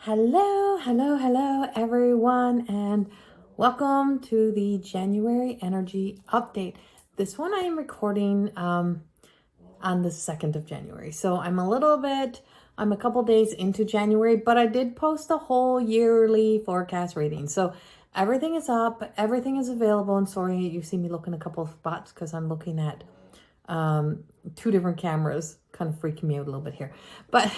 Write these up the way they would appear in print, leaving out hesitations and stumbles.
Hello, everyone, and welcome to the January energy update. This one I am recording on the 2nd of January. So I'm a couple days into January, but I did post a whole yearly forecast reading. So everything is up, everything is available. And sorry, you see me looking a couple of spots because I'm looking at two different cameras, kind of freaking me out a little bit here. But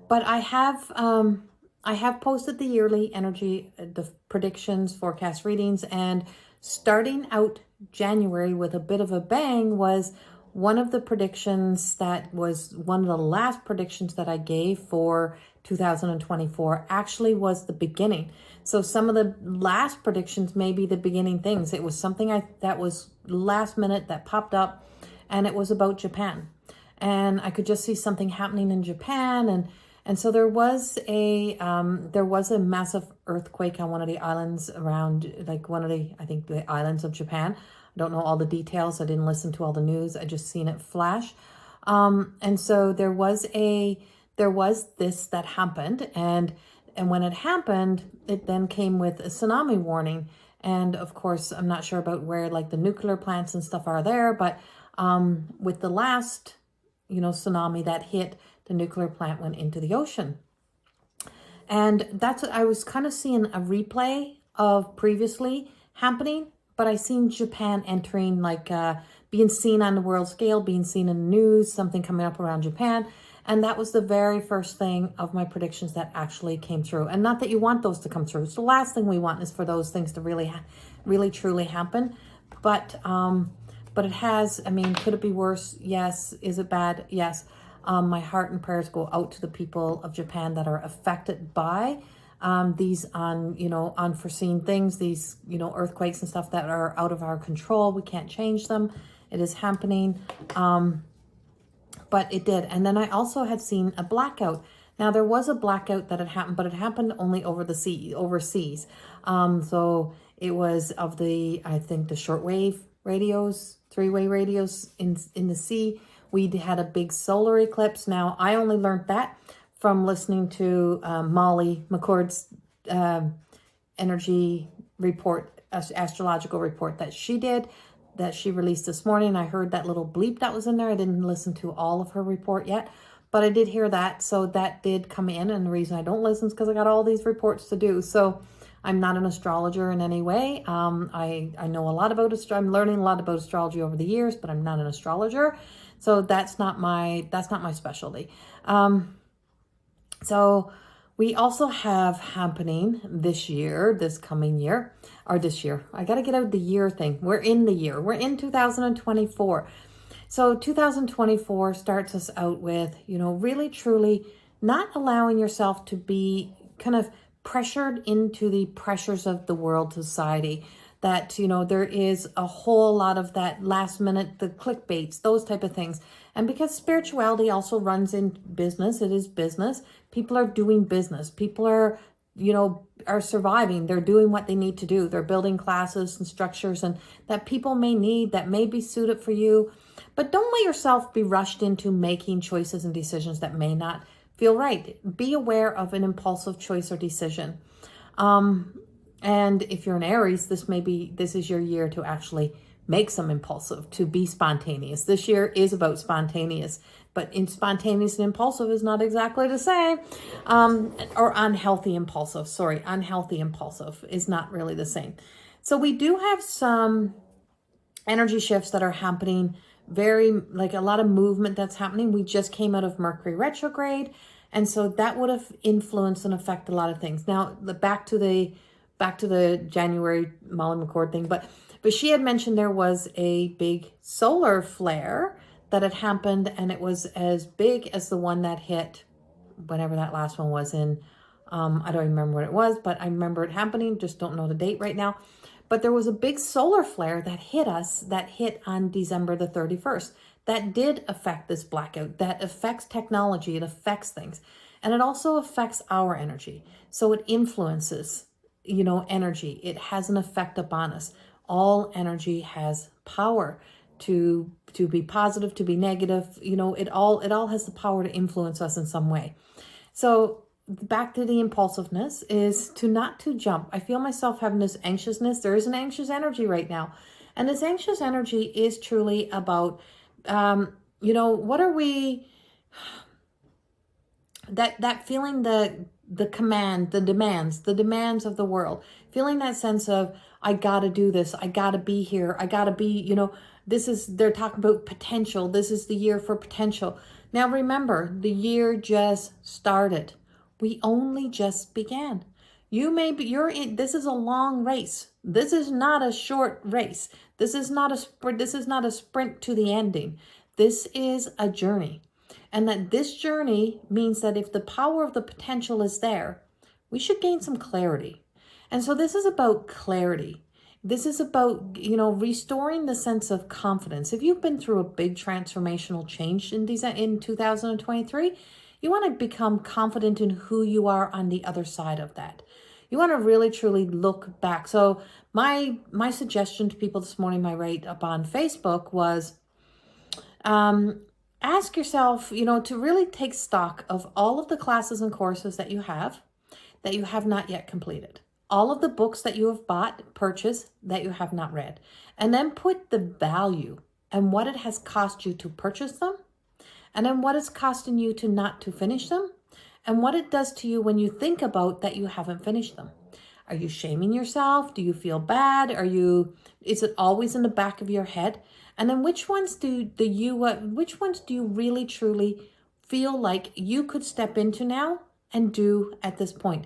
But I have posted the yearly energy, the predictions, forecast readings, and starting out January with a bit of a bang was one of the predictions that was one of the last predictions that I gave for 2024 actually was the beginning. So some of the last predictions may be the beginning things. It was something that was last minute that popped up, and it was about Japan. And I could just see something happening in Japan, and so there was a massive earthquake on one of the islands around, like I think the islands of Japan. I don't know all the details. I didn't listen to all the news. I just seen it flash. And so there was this that happened, and when it happened, it then came with a tsunami warning. And of course, I'm not sure about where like the nuclear plants and stuff are there, but with the last tsunami that hit, the nuclear plant went into the ocean. And that's what I was kind of seeing a replay of previously happening, but I seen Japan entering, like being seen on the world scale, being seen in the news, something coming up around Japan. And that was the very first thing of my predictions that actually came through. And not that you want those to come through. It's the last thing we want is for those things to really truly happen. But it has. I mean, could it be worse? Yes. Is it bad? Yes. My heart and prayers go out to the people of Japan that are affected by these unforeseen things, these, earthquakes and stuff that are out of our control. We can't change them. It is happening. But it did. And then I also had seen a blackout. Now there was a blackout that had happened, but it happened only overseas. So it was of I think the shortwave radios, three-way radios in the sea. We had a big solar eclipse. Now, I only learned that from listening to Molly McCord's energy report, astrological report that she did, that she released this morning. I heard that little bleep that was in there. I didn't listen to all of her report yet, but I did hear that. So that did come in. And the reason I don't listen is because I got all these reports to do. So I'm not an astrologer in any way. I know a lot about I'm learning a lot about astrology over the years, but I'm not an astrologer. So that's not my specialty. So we also have happening this coming year, or this year. I got to get out the year thing. We're in the year. We're in 2024. So 2024 starts us out with, really truly not allowing yourself to be kind of pressured into the pressures of the world society. That, there is a whole lot of that last minute, the clickbaits, those type of things. And because spirituality also runs in business, it is business. People are doing business. People are surviving. They're doing what they need to do. They're building classes and structures and that people may need, that may be suited for you. But don't let yourself be rushed into making choices and decisions that may not feel right. Be aware of an impulsive choice or decision. And if you're an Aries, this is your year to actually make some impulsive, to be spontaneous. This year is about spontaneous, but spontaneous and impulsive is not exactly the same. Or unhealthy impulsive. Sorry, unhealthy impulsive is not really the same. So we do have some energy shifts that are happening, like a lot of movement that's happening. We just came out of Mercury retrograde. And so that would have influenced and affect a lot of things. Now, back to the January Molly McCord thing, but she had mentioned there was a big solar flare that had happened, and it was as big as the one that hit whatever that last one was in. I don't remember what it was, but I remember it happening. Just don't know the date right now. But there was a big solar flare that hit on December the 31st. That did affect this blackout. That affects technology. It affects things. And it also affects our energy. So it influences energy. It has an effect upon us. All energy has power. to be positive, to be negative. You know, it all has the power to influence us in some way. So back to the impulsiveness is to not to jump. I feel myself having this anxiousness. There is an anxious energy right now. And this anxious energy is truly about, you know, what are we, that feeling, the command, the demands of the world, feeling that sense of, I gotta do this, I gotta be here, I gotta be, you know, they're talking about potential. This is the year for potential. Now remember, the year just started. We only just began. This is a long race. This is not a short race. This is not a sprint to the ending. This is a journey. And that this journey means that if the power of the potential is there, we should gain some clarity. And so this is about clarity. This is about, you know, restoring the sense of confidence. If you've been through a big transformational change in 2023, you want to become confident in who you are on the other side of that. You want to really, truly look back. So my suggestion to people this morning, my write up on Facebook was, ask yourself, you know, to really take stock of all of the classes and courses that you have not yet completed. All of the books that you have bought, purchased, that you have not read. And then put the value and what it has cost you to purchase them. And then what it's costing you to not to finish them. And what it does to you when you think about that you haven't finished them. Are you shaming yourself? Do you feel bad? Is it always in the back of your head? And then which ones do you really truly feel like you could step into now and do at this point?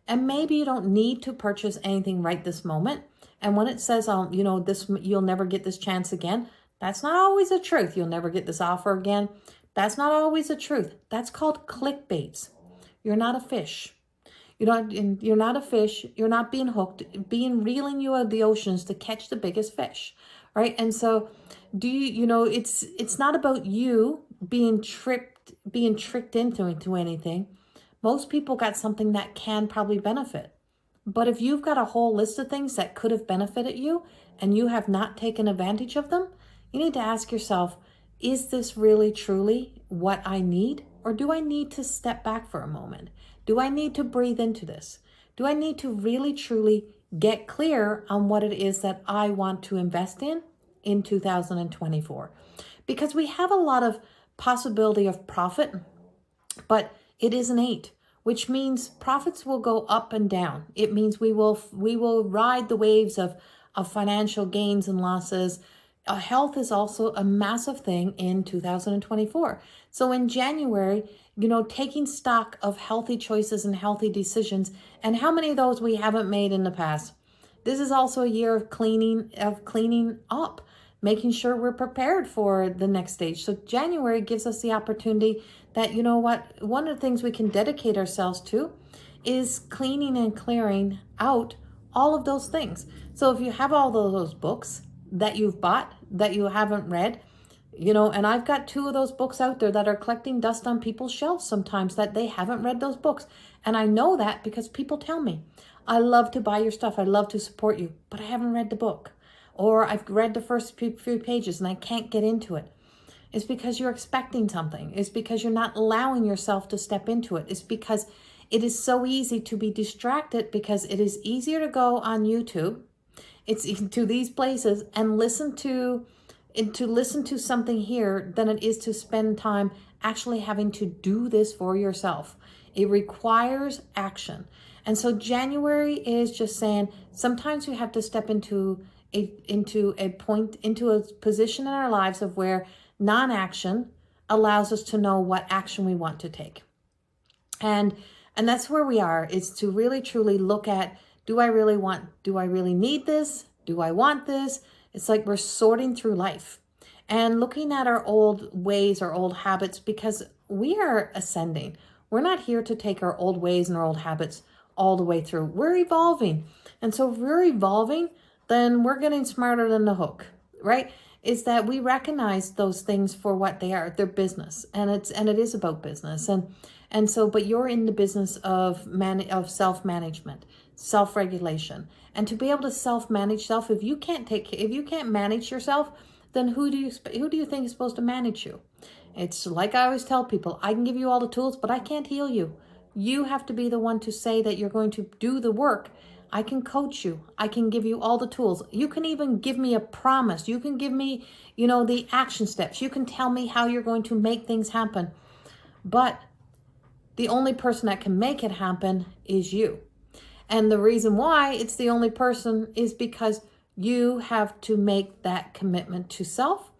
And maybe you don't need to purchase anything right this moment. And when it says, you know, you'll never get this chance again, that's not always the truth. You'll never get this offer again. That's not always the truth. That's called clickbaits. You're not a fish. You're not a fish. You're not being hooked, reeling you out of the oceans to catch the biggest fish, right? And so, it's not about you being tricked into anything. Most people got something that can probably benefit. But if you've got a whole list of things that could have benefited you and you have not taken advantage of them, you need to ask yourself, is this really truly what I need? Or do I need to step back for a moment? Do I need to breathe into this? Do I need to really truly get clear on what it is that I want to invest in 2024? Because we have a lot of possibility of profit, but it is innate, which means profits will go up and down. It means we will ride the waves of financial gains and losses. Health is also a massive thing in 2024. So in January, you know, taking stock of healthy choices and healthy decisions, and how many of those we haven't made in the past. This is also a year of cleaning up, making sure we're prepared for the next stage. So January gives us the opportunity that, you know what, one of the things we can dedicate ourselves to is cleaning and clearing out all of those things. So if you have all of those books that you've bought that you haven't read, you know, and I've got 2 of those books out there that are collecting dust on people's shelves sometimes that they haven't read those books. And I know that because people tell me, I love to buy your stuff. I love to support you, but I haven't read the book. Or I've read the first few pages and I can't get into it. It's because you're expecting something. It's because you're not allowing yourself to step into it. It's because it is so easy to be distracted, because it is easier to go on YouTube. It's to these places and listen to something here than it is to spend time actually having to do this for yourself. It requires action. And so January is just saying, sometimes we have to step into a position in our lives of where non-action allows us to know what action we want to take. And that's where we are, is to really truly look at, do I really need this? Do I want this? It's like we're sorting through life and looking at our old ways, our old habits, because we are ascending. We're not here to take our old ways and our old habits all the way through. We're evolving. And so if we're evolving, then we're getting smarter than the hook, right? Is that we recognize those things for what they are. They're business, and it is about business. And so, but you're in the business of self-management, self-regulation, and to be able to self-manage self. If you can't manage yourself, then who do you think is supposed to manage you? It's like I always tell people, I can give you all the tools, but I can't heal you. You have to be the one to say that you're going to do the work. I can coach you. I can give you all the tools. You can even give me a promise. You can give me, the action steps. You can tell me how you're going to make things happen. But the only person that can make it happen is you. And the reason why it's the only person is because you have to make that commitment to self.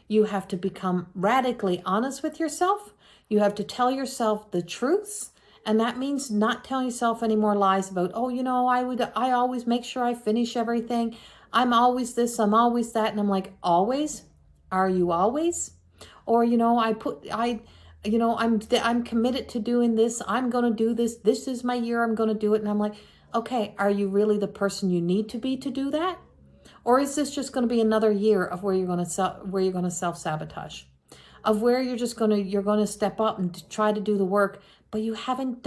You have to become radically honest with yourself. You have to tell yourself the truths. And that means not telling yourself any more lies about, I always make sure I finish everything. I'm always this, I'm always that. And I'm like, always? Are you always? Or, I'm committed to doing this. I'm going to do this. This is my year. I'm going to do it. And I'm like, okay, are you really the person you need to be to do that? Or is this just going to be another year of where you're going to self-sabotage, of where you're going to step up and try to do the work, but you haven't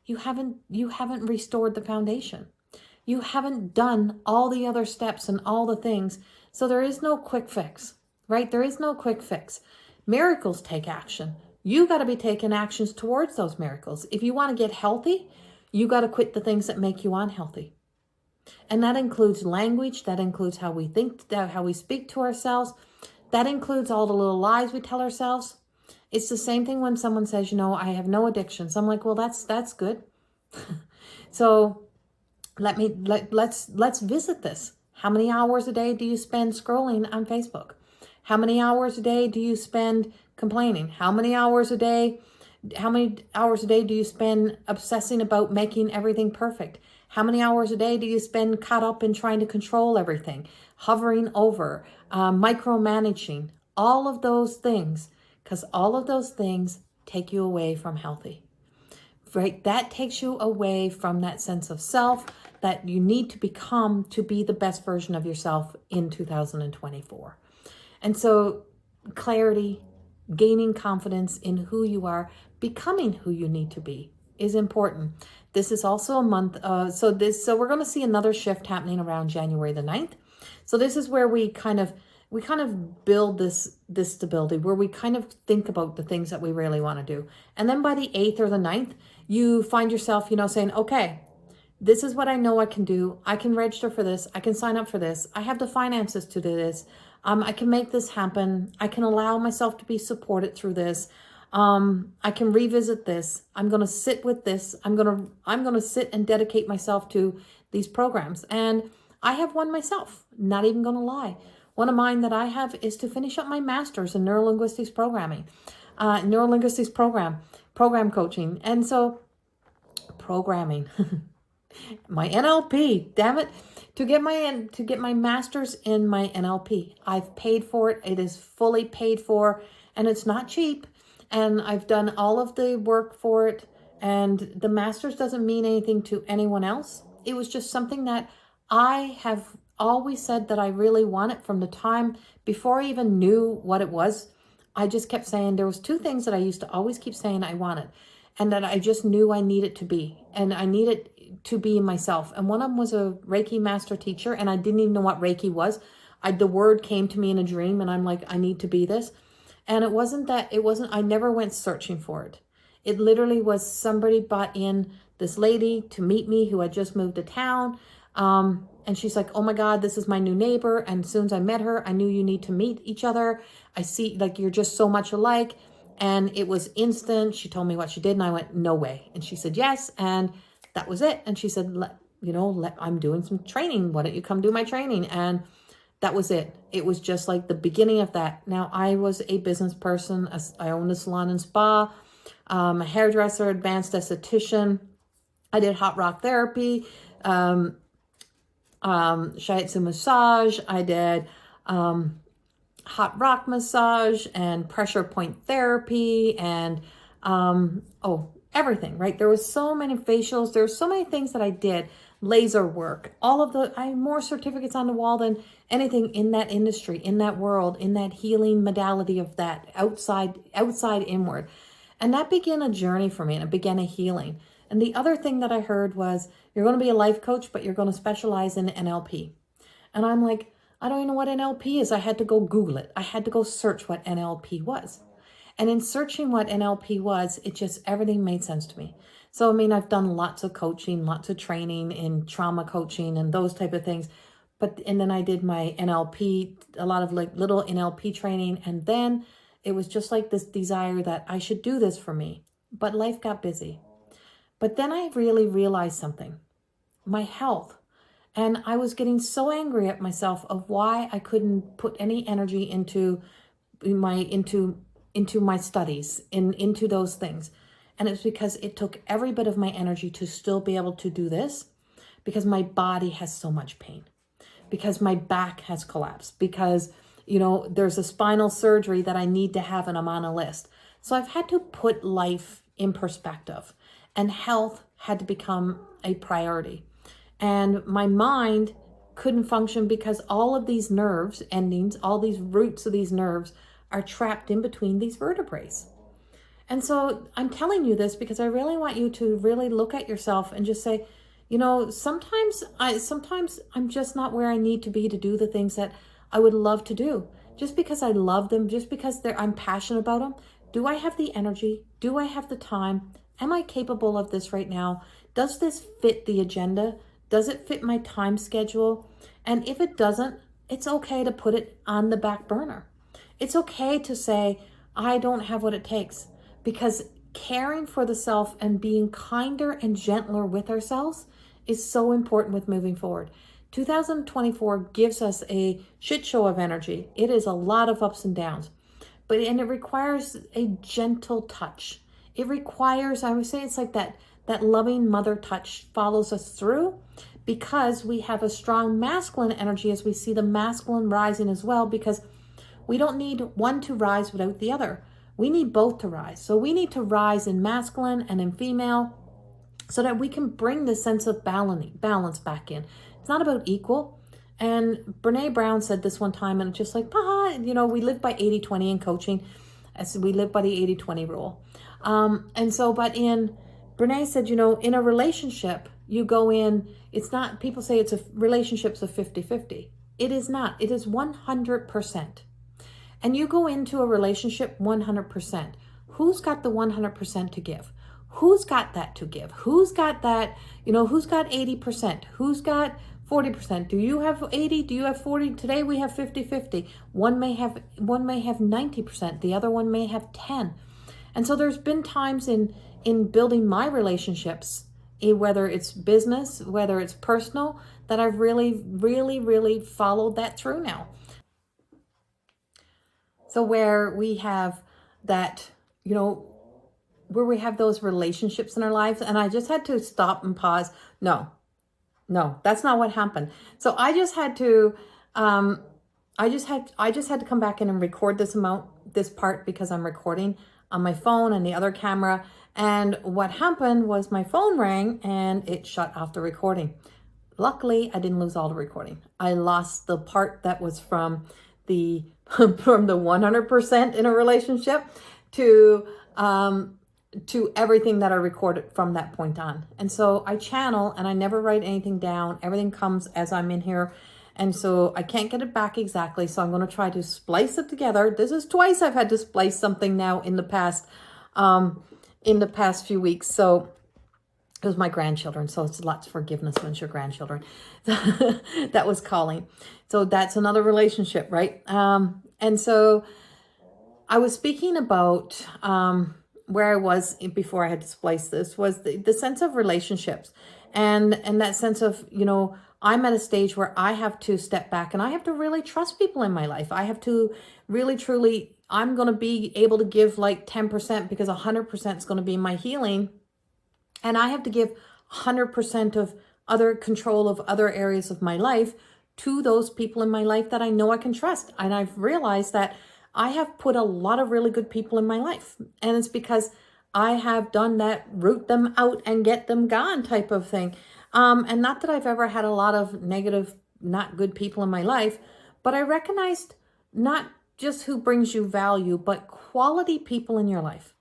restored the foundation. You haven't done all the other steps and all the things. So there is no quick fix, right? There is no quick fix. Miracles take action. You got to be taking actions towards those miracles. If you want to get healthy, you got to quit the things that make you unhealthy. And that includes language. That includes how we think, how we speak to ourselves. That includes all the little lies we tell ourselves. It's the same thing when someone says, I have no addictions. I'm like, well, that's good. So let's visit this. How many hours a day do you spend scrolling on Facebook? How many hours a day do you spend complaining? How many hours a day do you spend obsessing about making everything perfect? How many hours a day do you spend caught up in trying to control everything, hovering over, micromanaging, all of those things, because all of those things take you away from healthy, right? That takes you away from that sense of self that you need to become to be the best version of yourself in 2024. And so clarity, gaining confidence in who you are, becoming who you need to be is important. This is also a month. So we're going to see another shift happening around January the 9th. So this is where we kind of build this stability, where we kind of think about the things that we really want to do. And then by the 8th or the 9th, you find yourself, saying, okay, this is what I know I can do. I can register for this. I can sign up for this. I have the finances to do this. I can make this happen. I can allow myself to be supported through this. I can revisit this. I'm going to sit with this. I'm going to sit and dedicate myself to these programs. And I have one myself, not even going to lie. One of mine that I have is to finish up my master's in neurolinguistics programming, program coaching. And so programming, my NLP, damn it. To get my master's in my NLP. I've paid for it. It is fully paid for, and it's not cheap. And I've done all of the work for it. And the master's doesn't mean anything to anyone else. It was just something that I have always said that I really wanted from the time before I even knew what it was. I just kept saying there was two things that I used to always keep saying I wanted, and that I just knew I needed to be, and I needed to be myself. And one of them was a Reiki master teacher, and I didn't even know what Reiki was. The word came to me in a dream, and I'm like, I need to be this. And I never went searching for it. It literally was somebody brought in this lady to meet me who had just moved to town. And she's like, oh my God, this is my new neighbor. And as soon as I met her, I knew you need to meet each other. I see, like, you're just so much alike. And it was instant. She told me what she did, and I went, no way. And she said, yes. And that was it. And she said, I'm doing some training. Why don't you come do my training? And that was it. It was just like the beginning of that. Now, I was a business person. I owned a salon and spa, a hairdresser, advanced esthetician. I did hot rock therapy, shiatsu massage. I did hot rock massage and pressure point therapy and everything, right? There was so many facials. There were so many things that I did. Laser work, I have more certificates on the wall than anything in that industry, in that world, in that healing modality of that outside inward. And that began a journey for me, and it began a healing. And the other thing that I heard was, you're going to be a life coach, but you're going to specialize in NLP. And I'm like, I don't even know what NLP is. I had to go Google it. I had to go search what NLP was. And in searching what NLP was, it just, everything made sense to me. So, I mean, I've done lots of coaching, lots of training in trauma coaching and those type of things. And then I did my NLP, a lot of like little NLP training. And then it was just like this desire that I should do this for me. But life got busy. But then I really realized something, my health. And I was getting so angry at myself of why I couldn't put any energy into my studies, into those things. And it's because it took every bit of my energy to still be able to do this, because my body has so much pain, because my back has collapsed, because, there's a spinal surgery that I need to have and I'm on a list. So I've had to put life in perspective, and health had to become a priority. And my mind couldn't function because all of these nerves endings, all these roots of these nerves are trapped in between these vertebrae. And so I'm telling you this because I really want you to really look at yourself and just say, sometimes I'm just not where I need to be to do the things that I would love to do. Just because I love them, just because I'm passionate about them. Do I have the energy? Do I have the time? Am I capable of this right now? Does this fit the agenda? Does it fit my time schedule? And if it doesn't, it's okay to put it on the back burner. It's okay to say, I don't have what it takes, because caring for the self and being kinder and gentler with ourselves is so important with moving forward. 2024 gives us a shit show of energy. It is a lot of ups and downs, and it requires a gentle touch. It requires, I would say it's like that loving mother touch follows us through, because we have a strong masculine energy as we see the masculine rising as well, because we don't need one to rise without the other. We need both to rise. So we need to rise in masculine and in female so that we can bring this sense of balance back in. It's not about equal. And Brene Brown said this one time, and it's just like, we live by 80-20 in coaching. As we live by the 80-20 rule. Brene said, in a relationship, you go in, it's not, people say relationship's a 50-50. It is not. It is 100%. And you go into a relationship 100%. Who's got the 100% to give? Who's got that to give? Who's got that, who's got 80%? Who's got 40%? Do you have 80? Do you have 40? Today we have 50-50. One may have 90%. The other one may have 10. And so there's been times in building my relationships, whether it's business, whether it's personal, that I've really, really, really followed that through now. So where we have that, where we have those relationships in our lives, and I just had to stop and pause. No, that's not what happened. So I just had to, I just had to come back in and record this part, because I'm recording on my phone and the other camera. And what happened was my phone rang and it shut off the recording. Luckily, I didn't lose all the recording. I lost the part that was from the 100% in a relationship to everything that I recorded from that point on. And so I channel, and I never write anything down. Everything comes as I'm in here. And so I can't get it back exactly. So I'm going to try to splice it together. This is twice I've had to splice something now in the past few weeks. So it was my grandchildren. So it's lots of forgiveness when it's your grandchildren. That was calling. So that's another relationship, right? And so I was speaking about where I was before I had to splice this, was the sense of relationships, and that sense of, I'm at a stage where I have to step back and I have to really trust people in my life. I have to really, truly, I'm going to be able to give like 10%, because 100% is going to be my healing. And I have to give 100% of other control of other areas of my life to those people in my life that I know I can trust. And I've realized that I have put a lot of really good people in my life. And it's because I have done that root them out and get them gone type of thing. And not that I've ever had a lot of negative, not good people in my life, but I recognized not just who brings you value, but quality people in your life.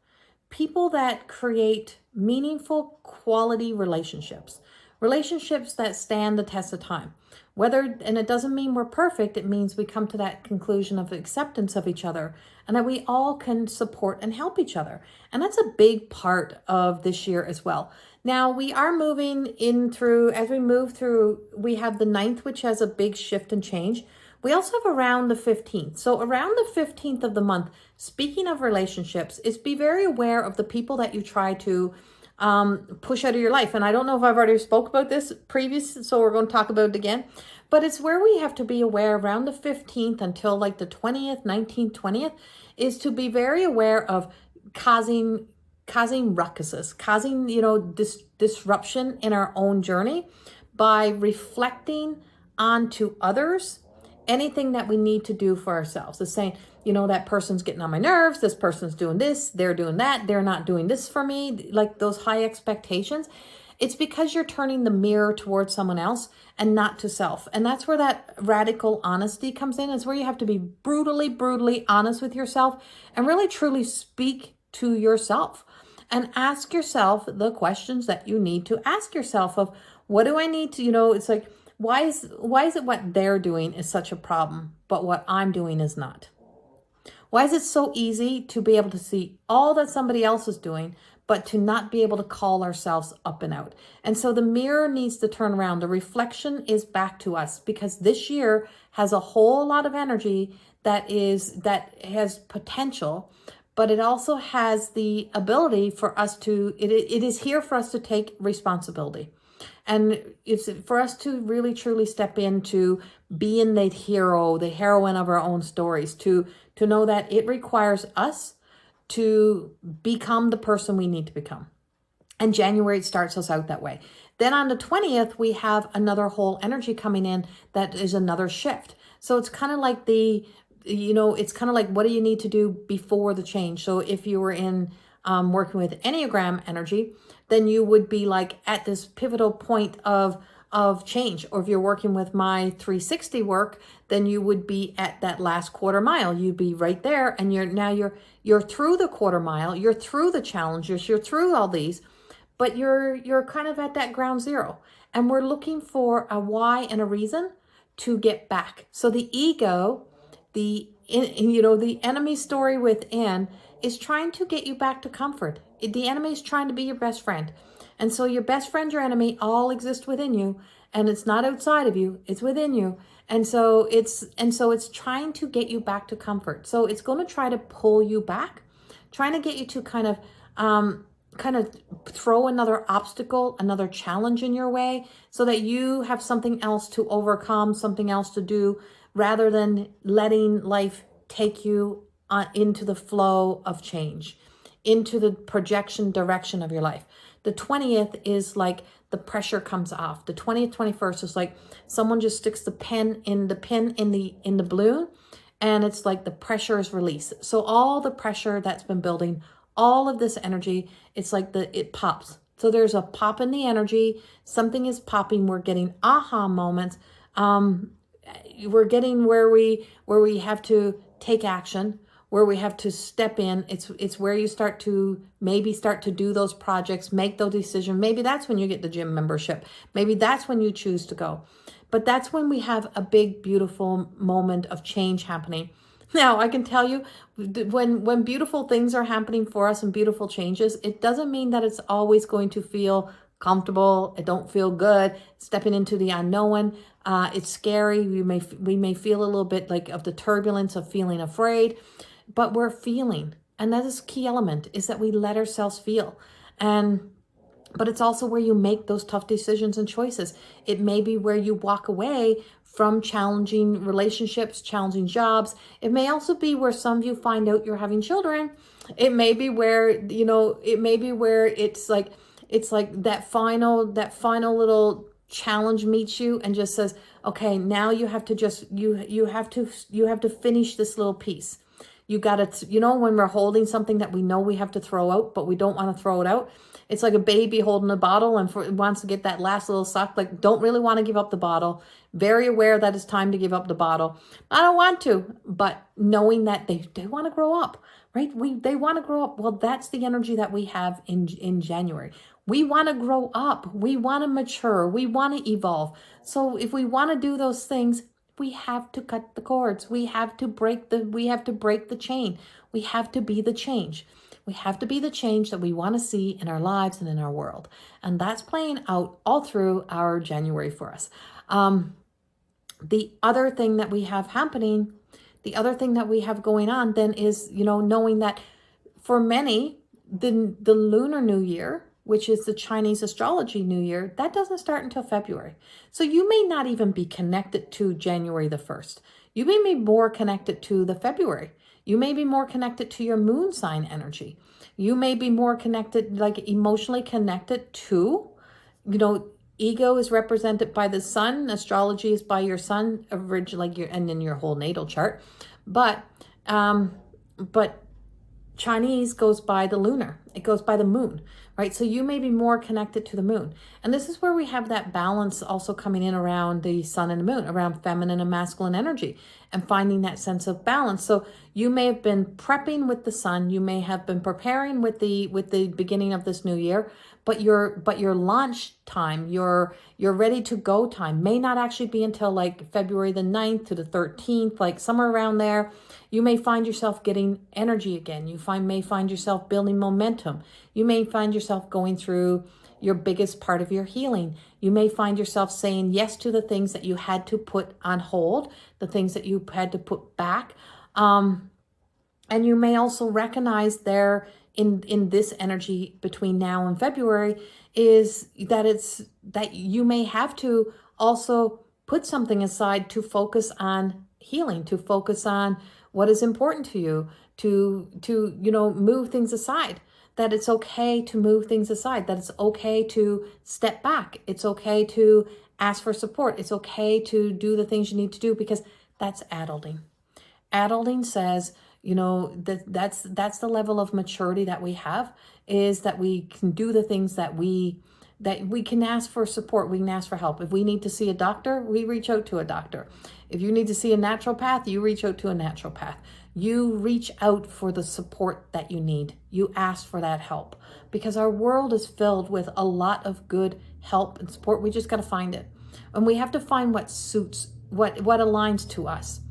People that create meaningful, quality relationships. relationships that stand the test of time. And it doesn't mean we're perfect, it means we come to that conclusion of acceptance of each other and that we all can support and help each other. And that's a big part of this year as well. Now we are moving in through, as we move through, we have the 9th, which has a big shift and change. We also have around the 15th. So around the 15th of the month, speaking of relationships, is be very aware of the people that you try to push out of your life. And I don't know if I've already spoke about this previous, so we're going to talk about it again. But it's where we have to be aware around the 15th until like the 20th, 19th, 20th, is to be very aware of causing ruckuses, causing, disruption in our own journey by reflecting onto others anything that we need to do for ourselves. It's saying, that person's getting on my nerves, this person's doing this, they're doing that, they're not doing this for me, like those high expectations. It's because you're turning the mirror towards someone else and not to self. And that's where that radical honesty comes in. It's where you have to be brutally, brutally honest with yourself and really truly speak to yourself and ask yourself the questions that you need to ask yourself of, what do I need to, it's like, why is it what they're doing is such a problem, but what I'm doing is not? Why is it so easy to be able to see all that somebody else is doing, but to not be able to call ourselves up and out? And so the mirror needs to turn around. The reflection is back to us, because this year has a whole lot of energy that has potential, but it also has the ability for us to, it is here for us to take responsibility. And it's for us to really truly step into being the hero, the heroine of our own stories, to know that it requires us to become the person we need to become. And January starts us out that way. Then on the 20th, we have another whole energy coming in that is another shift. So it's kind of like it's kind of like, what do you need to do before the change? So if you were in working with Enneagram energy, then you would be like at this pivotal point of change. Or if you're working with my 360 work, then you would be at that last quarter mile. You'd be right there, and you're through the quarter mile, you're through the challenges, you're through all these, but you're kind of at that ground zero. And we're looking for a why and a reason to get back. So the ego, the enemy story within is trying to get you back to comfort. The enemy is trying to be your best friend. And so your best friend, your enemy, all exist within you, and it's not outside of you, it's within you. And so it's trying to get you back to comfort. So it's going to try to pull you back, trying to get you to kind of throw another obstacle, another challenge in your way, so that you have something else to overcome, something else to do, rather than letting life take you into the flow of change, into the projection direction of your life. The 20th is like the pressure comes off. The 20th, 21st is like someone just sticks the pin in the balloon, and it's like the pressure is released. So all the pressure that's been building, all of this energy, it's like it pops. So there's a pop in the energy. Something is popping. We're getting aha moments. We're getting where we have to take action, where we have to step in. It's where you start to do those projects, make those decisions. Maybe that's when you get the gym membership. Maybe that's when you choose to go. But that's when we have a big, beautiful moment of change happening. Now, I can tell you, when beautiful things are happening for us and beautiful changes, it doesn't mean that it's always going to feel comfortable. It don't feel good. Stepping into the unknown. It's scary. We may feel a little bit like of the turbulence of feeling afraid, but we're feeling. And that is a key element, is that we let ourselves feel. But it's also where you make those tough decisions and choices. It may be where you walk away from challenging relationships, challenging jobs. It may also be where some of you find out you're having children. It may be where, it's like that final little challenge meets you and just says, okay, now you have to you have to finish this little piece. You got to, when we're holding something that we know we have to throw out, but we don't want to throw it out. It's like a baby holding a bottle and wants to get that last little suck. Like, don't really want to give up the bottle. Very aware that it's time to give up the bottle. I don't want to, but knowing that they want to grow up. right? They want to grow up. Well, that's the energy that we have in January. We want to grow up. We want to mature. We want to evolve. So if we want to do those things, we have to cut the cords. We have to break the chain. We have to be the change. We have to be the change that we want to see in our lives and in our world. And that's playing out all through our January for us. The other thing that we have happening, the other thing that we have going on then is, knowing that for many, the Lunar New Year, which is the Chinese astrology New Year, that doesn't start until February. So you may not even be connected to January the 1st. You may be more connected to the February. You may be more connected to your moon sign energy. You may be more connected, like emotionally connected to, ego is represented by the sun. Astrology is by your sun, originally, and then your whole natal chart. But Chinese goes by the lunar. It goes by the moon, right? So you may be more connected to the moon. And this is where we have that balance also coming in around the sun and the moon, around feminine and masculine energy, and finding that sense of balance. So you may have been prepping with the sun. You may have been preparing with the beginning of this new year, but your launch time, your ready to go time may not actually be until like February the 9th to the 13th, like somewhere around there. You may find yourself getting energy again. You may find yourself building momentum. You may find yourself going through your biggest part of your healing. You may find yourself saying yes to the things that you had to put on hold, the things that you had to put back. And you may also recognize there in this energy between now and February is that you may have to also put something aside to focus on healing, to focus on what is important to you, to move things aside. That it's okay to move things aside, that it's okay to step back. It's okay to ask for support. It's okay to do the things you need to do, because that's adulting. Adulting says, that's the level of maturity that we have, is that we can do the things that we can ask for support. We can ask for help. If we need to see a doctor, we reach out to a doctor. If you need to see a naturopath, you reach out to a naturopath. You reach out for the support that you need. You ask for that help, because our world is filled with a lot of good help and support. We just got to find it. And we have to find what suits, what aligns to us.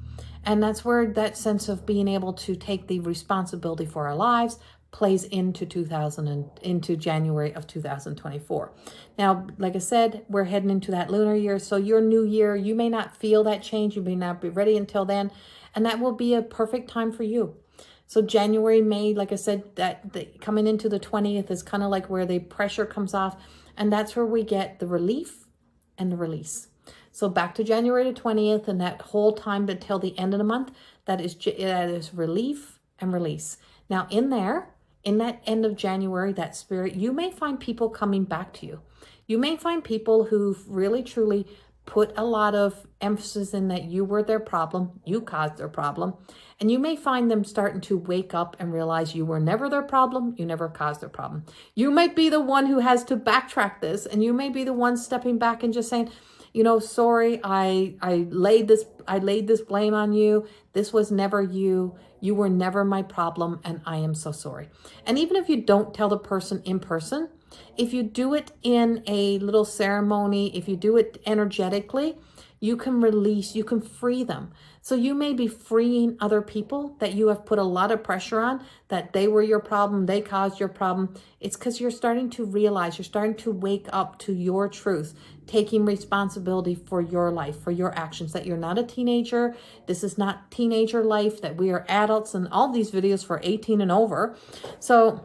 And that's where that sense of being able to take the responsibility for our lives plays into January of 2024. Now, like I said, we're heading into that lunar year. So your new year, you may not feel that change. You may not be ready until then. And that will be a perfect time for you. So January, May, like I said, that coming into the 20th is kind of like where the pressure comes off. And that's where we get the relief and the release. So back to January the 20th and that whole time until the end of the month, that is relief and release. Now in that end of January, that spirit, you may find people coming back to you. You may find people who've really, truly put a lot of emphasis in that you were their problem, you caused their problem. And you may find them starting to wake up and realize you were never their problem, you never caused their problem. You might be the one who has to backtrack this, and you may be the one stepping back and just saying, sorry, I laid this blame on you. This was never you. You were never my problem, and I am so sorry. And even if you don't tell the person in person, if you do it in a little ceremony, if you do it energetically, you can release, you can free them. So you may be freeing other people that you have put a lot of pressure on, that they were your problem, they caused your problem. It's because you're starting to realize, you're starting to wake up to your truth, taking responsibility for your life, for your actions, that you're not a teenager. This is not teenager life, that we are adults, and all these videos for 18 and over. So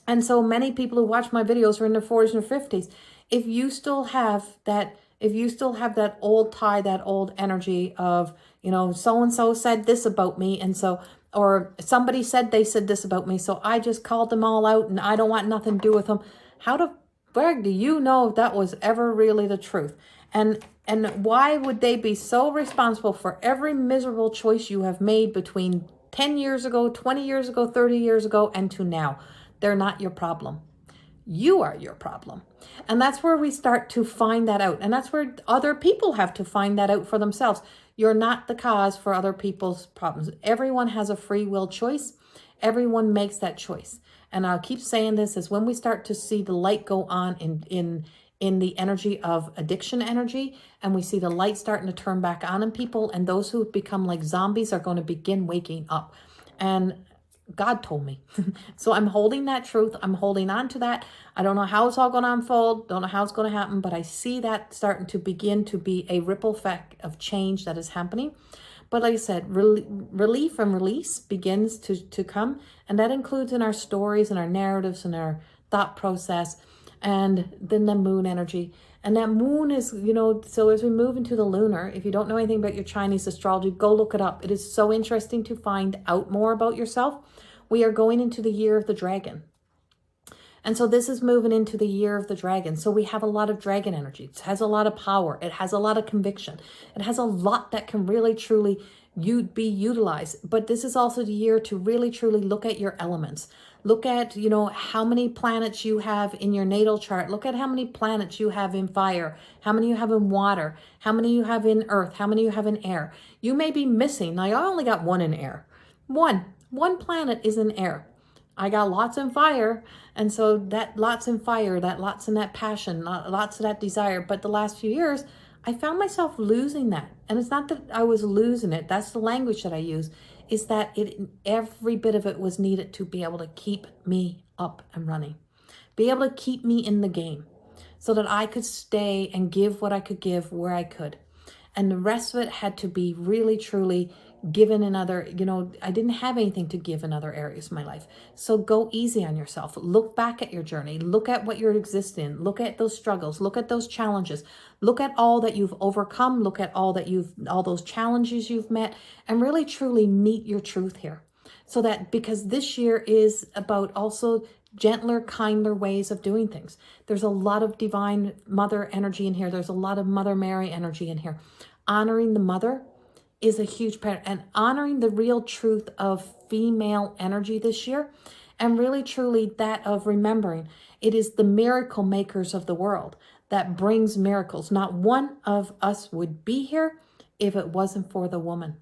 many people who watch my videos are in their 40s and 50s. If you still have that old tie, that old energy of, so-and-so said this about me, and so, or somebody said they said this about me, so I just called them all out and I don't want nothing to do with them. How the frig do you know if that was ever really the truth? And why would they be so responsible for every miserable choice you have made between 10 years ago, 20 years ago, 30 years ago, and to now? They're not your problem. You are your problem. And that's where we start to find that out. And that's where other people have to find that out for themselves. You're not the cause for other people's problems. Everyone has a free will choice. Everyone makes that choice. And I'll keep saying this, is when we start to see the light go on in the energy of addiction energy, and we see the light starting to turn back on in people, and those who have become like zombies are going to begin waking up. And God told me. So I'm holding that truth. I'm holding on to that. I don't know how it's all going to unfold. Don't know how it's going to happen, but I see that starting to begin to be a ripple effect of change that is happening. But like I said, relief and release begins to come. And that includes in our stories and our narratives and our thought process. And then the moon energy. And that moon is, so as we move into the lunar, if you don't know anything about your Chinese astrology, go look it up. It is so interesting to find out more about yourself. We are going into the year of the dragon. And so this is moving into the year of the dragon. So we have a lot of dragon energy. It has a lot of power. It has a lot of conviction. It has a lot that can really, truly be utilized. But this is also the year to really, truly look at your elements. Look at, how many planets you have in your natal chart. Look at how many planets you have in fire, how many you have in water, how many you have in earth, how many you have in air. You may be missing. Now, I only got one in air. One planet is in air. I got lots in fire. And so that lots in fire, that lots in that passion, lots of that desire. But the last few years, I found myself losing that. And it's not that I was losing it. That's the language that I use, is that every bit of it was needed to be able to keep me up and running, be able to keep me in the game so that I could stay and give what I could give where I could. And the rest of it had to be really, truly given in other, I didn't have anything to give in other areas of my life. So go easy on yourself. Look back at your journey. Look at what you're existing in. Look at those struggles. Look at those challenges. Look at all that you've overcome. Look at all those challenges you've met, and really, truly meet your truth here. So that, because this year is about also gentler, kinder ways of doing things. There's a lot of divine mother energy in here. There's a lot of Mother Mary energy in here. Honoring the mother is a huge part, and honoring the real truth of female energy this year, and really truly that of remembering it is the miracle makers of the world that brings miracles. Not one of us would be here if it wasn't for the woman.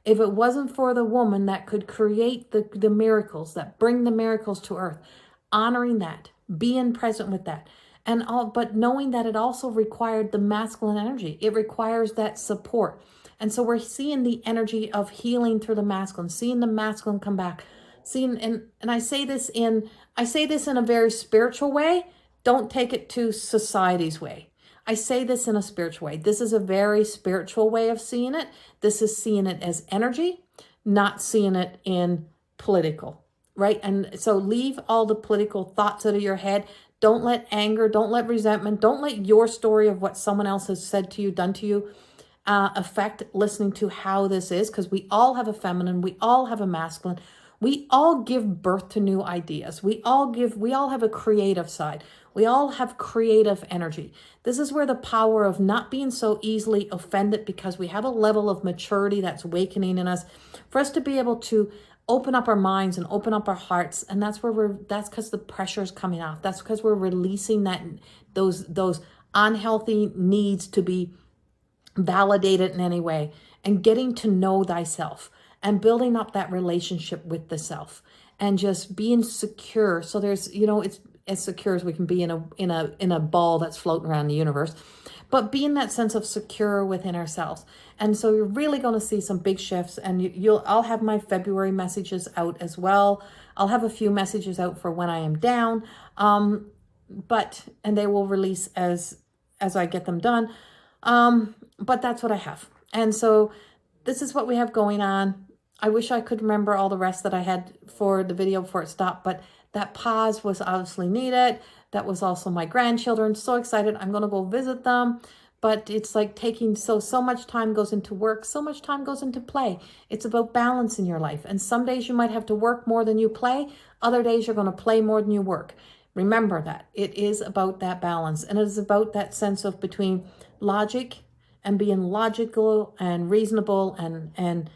If it wasn't for the woman that could create the miracles, that bring the miracles to earth, honoring that, being present with that. But knowing that it also required the masculine energy. It requires that support. And so we're seeing the energy of healing through the masculine, seeing the masculine come back, and I say this in a very spiritual way. Don't take it to society's way. I say this in a spiritual way. This is a very spiritual way of seeing it. This is seeing it as energy, not seeing it in political, right? And so leave all the political thoughts out of your head. Don't let anger, don't let resentment, don't let your story of what someone else has said to you, done to you, affect listening to how this is, because we all have a feminine, we all have a masculine, we all give birth to new ideas, we all have a creative side, we all have creative energy. This is where the power of not being so easily offended, because we have a level of maturity that's awakening in us, for us to be able to open up our minds and open up our hearts. And that's because the pressure is coming off. That's because we're releasing those unhealthy needs to be validated in any way, and getting to know thyself and building up that relationship with the self, and just being secure. So there's, it's as secure as we can be in a ball that's floating around the universe, but being that sense of secure within ourselves. And so you're really going to see some big shifts, and I'll have my February messages out as well. I'll have a few messages out for when I am down, and they will release as I get them done. But that's what I have. And so this is what we have going on. I wish I could remember all the rest that I had for the video before it stopped, but that pause was obviously needed. That was also my grandchildren. So excited. I'm going to go visit them. But it's like taking, so much time goes into work. So much time goes into play. It's about balance in your life. And some days you might have to work more than you play. Other days you're going to play more than you work. Remember that. It is about that balance. And it is about that sense of between logic and being logical and reasonable, and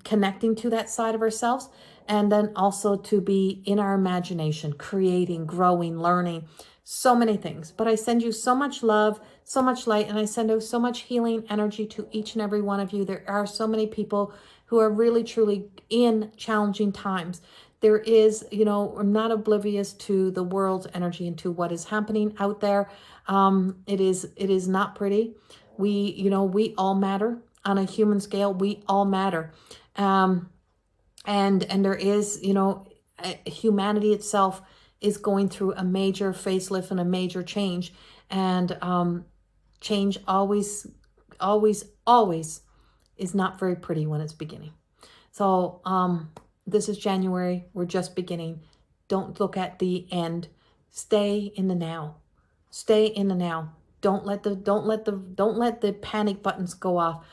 connecting to that side of ourselves. And then also to be in our imagination, creating, growing, learning, so many things. But I send you so much love, so much light, and I send out so much healing energy to each and every one of you. There are so many people who are really truly in challenging times. There is, we're not oblivious to the world's energy and to what is happening out there. It is not pretty. We all matter on a human scale. We all matter. And there is, humanity itself is going through a major facelift and a major change. And change always is not very pretty when it's beginning. So this is January. We're just beginning. Don't look at the end. Stay in the now. Stay in the now. Don't let the panic buttons go off.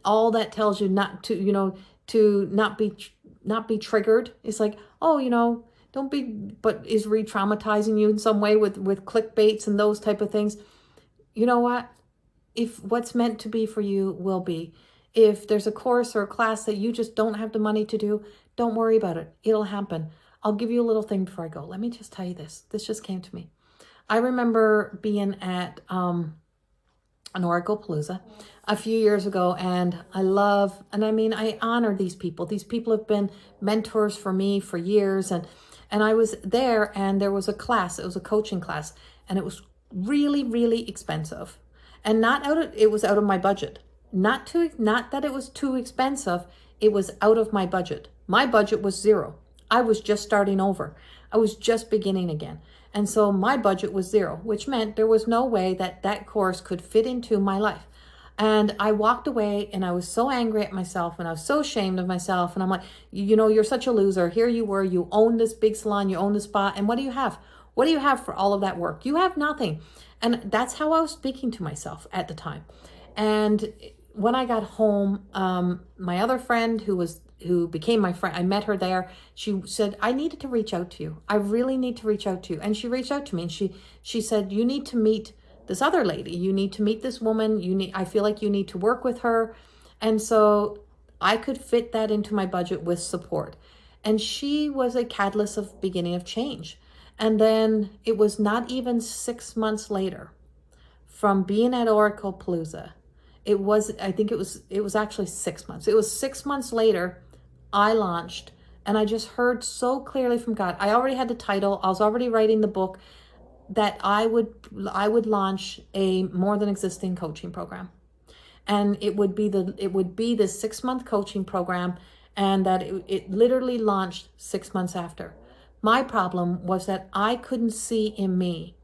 All that tells you not to, to not be triggered. It's like, oh, don't be, but is re-traumatizing you in some way with clickbaits and those type of things. You know what? If what's meant to be for you will be. If there's a course or a class that you just don't have the money to do, don't worry about it. It'll happen. I'll give you a little thing before I go. Let me just tell you this. This just came to me. I remember being at an Oracle Palooza a few years ago, and I honor these people. These people have been mentors for me for years, and I was there, and there was a class. It was a coaching class, and it was really, really expensive, and it was out of my budget. Not that it was too expensive. It was out of my budget. My budget was zero. I was just starting over. I was just beginning again. And so my budget was zero, which meant there was no way that course could fit into my life. And I walked away, and I was so angry at myself, and I was so ashamed of myself. And I'm like, you're such a loser. Here you were, you own this big salon, you own this spa. And what do you have? What do you have for all of that work? You have nothing. And that's how I was speaking to myself at the time. And when I got home, my other friend who became my friend, I met her there. She said, I needed to reach out to you. I really need to reach out to you. And she reached out to me, and she said, you need to meet this other lady. You need to meet this woman. I feel like you need to work with her. And so I could fit that into my budget with support. And she was a catalyst of beginning of change. And then it was not even 6 months later from being at Oracle Palooza. I think it was actually 6 months. It was 6 months later, I launched, and I just heard so clearly from God. I already had the title. I was already writing the book, that I would launch a more than existing coaching program. And it would be the 6 month coaching program, and that it literally launched 6 months after. My problem was that I couldn't see in me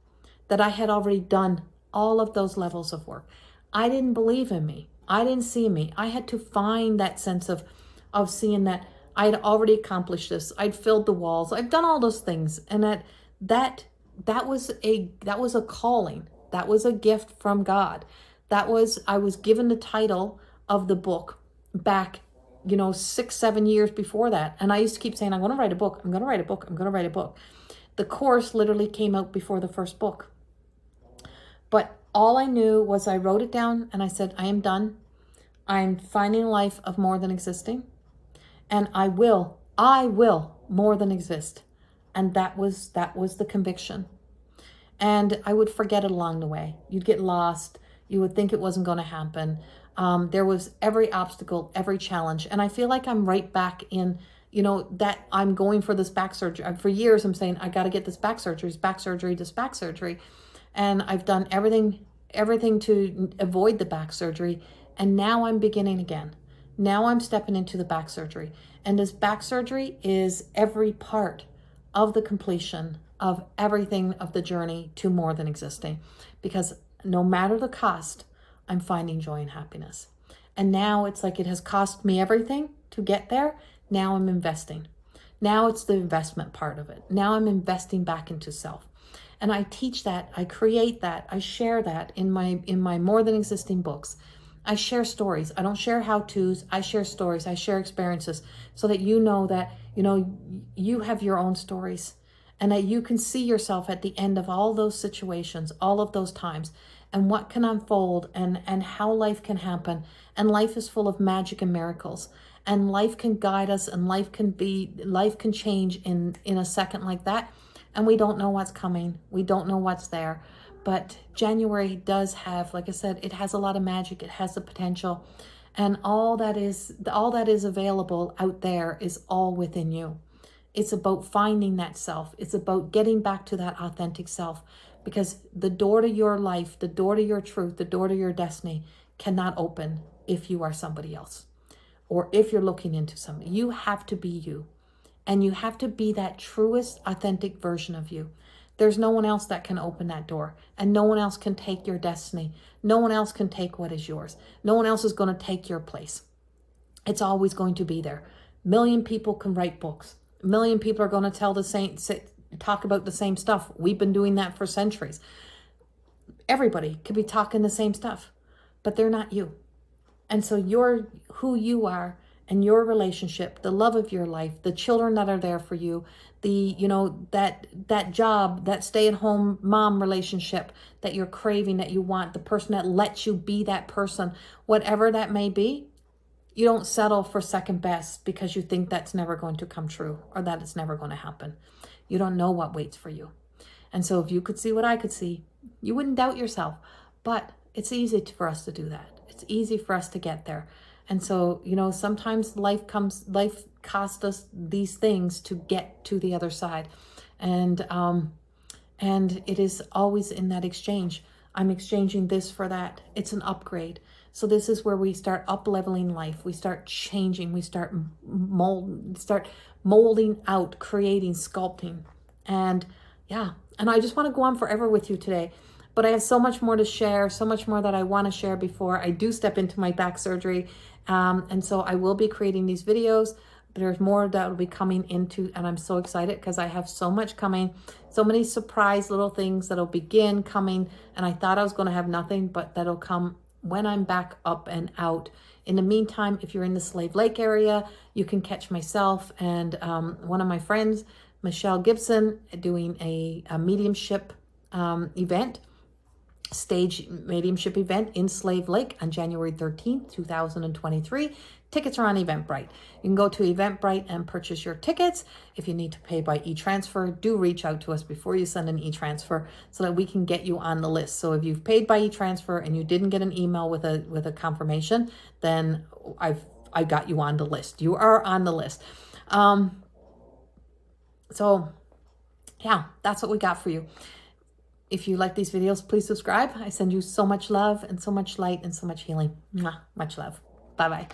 that I had already done all of those levels of work. I didn't believe in me. I didn't see me. I had to find that sense of seeing that I'd already accomplished this. I'd filled the walls. I've done all those things. And that was a calling. That was a gift from God. I was given the title of the book back, 6-7 years before that. And I used to keep saying, I'm going to write a book. I'm going to write a book. I'm going to write a book. The course literally came out before the first book. But all I knew was I wrote it down, and I said, I am done. I'm finding a life of more than existing. And I will more than exist. And that was the conviction. And I would forget it along the way. You'd get lost. You would think it wasn't going to happen. There was every obstacle, every challenge. And I feel like I'm right back in, that I'm going for this back surgery. For years, I'm saying, I got to get this back surgery, this back surgery. And I've done everything to avoid the back surgery. And now I'm beginning again. Now I'm stepping into the back surgery. And this back surgery is every part of the completion of everything of the journey to more than existing. Because no matter the cost, I'm finding joy and happiness. And now it's like it has cost me everything to get there. Now I'm investing. Now it's the investment part of it. Now I'm investing back into self. And I teach that, I create that, I share that in my more than existing books. I share stories. I don't share how-tos. I share stories. I share experiences so that you know that, you have your own stories, and that you can see yourself at the end of all those situations, all of those times, and what can unfold, and how life can happen. And life is full of magic and miracles, and life can guide us, and life can change in a second like that. And we don't know what's coming. We don't know what's there. But January does have, like I said, it has a lot of magic. It has the potential. And all that is available out there is all within you. It's about finding that self. It's about getting back to that authentic self, because the door to your life, the door to your truth, the door to your destiny cannot open if you are somebody else, or if you're looking into somebody. You have to be you, and you have to be that truest, authentic version of you. There's no one else that can open that door, and no one else can take your destiny. No one else can take what is yours. No one else is going to take your place. It's always going to be there. A million people can write books. A million people are going to tell talk about the same stuff. We've been doing that for centuries. Everybody could be talking the same stuff, but they're not you. And so you're who you are, and your relationship, the love of your life, the children that are there for you, that job, that stay-at-home mom relationship that you're craving, that you want, the person that lets you be that person, whatever that may be. You don't settle for second best because you think that's never going to come true, or that it's never going to happen. You don't know what waits for you. And so if you could see what I could see, you wouldn't doubt yourself. But it's easy for us to do that. It's easy for us to get there. And so, sometimes life costs us these things to get to the other side. And it is always in that exchange. I'm exchanging this for that. It's an upgrade. So this is where we start up-leveling life. We start changing. We start molding out, creating, sculpting. And yeah, and I just want to go on forever with you today. But I have so much more to share, so much more that I want to share before I do step into my back surgery. And so I will be creating these videos. There's more that will be coming into, and I'm so excited because I have so much coming, so many surprise little things that'll begin coming. And I thought I was going to have nothing, but that'll come when I'm back up and out. In the meantime, if you're in the Slave Lake area, you can catch myself and one of my friends, Michelle Gibson, doing a mediumship event, stage mediumship event in Slave Lake on January 13th, 2023. Tickets are on Eventbrite. You can go to Eventbrite and purchase your tickets. If you need to pay by e-transfer, do reach out to us before you send an e-transfer so that we can get you on the list. So if you've paid by e-transfer and you didn't get an email with a confirmation, then I got you on the list. You are on the list. So yeah, that's what we got for you. If you like these videos, please subscribe. I send you so much love and so much light and so much healing. Mwah. Much love. Bye-bye.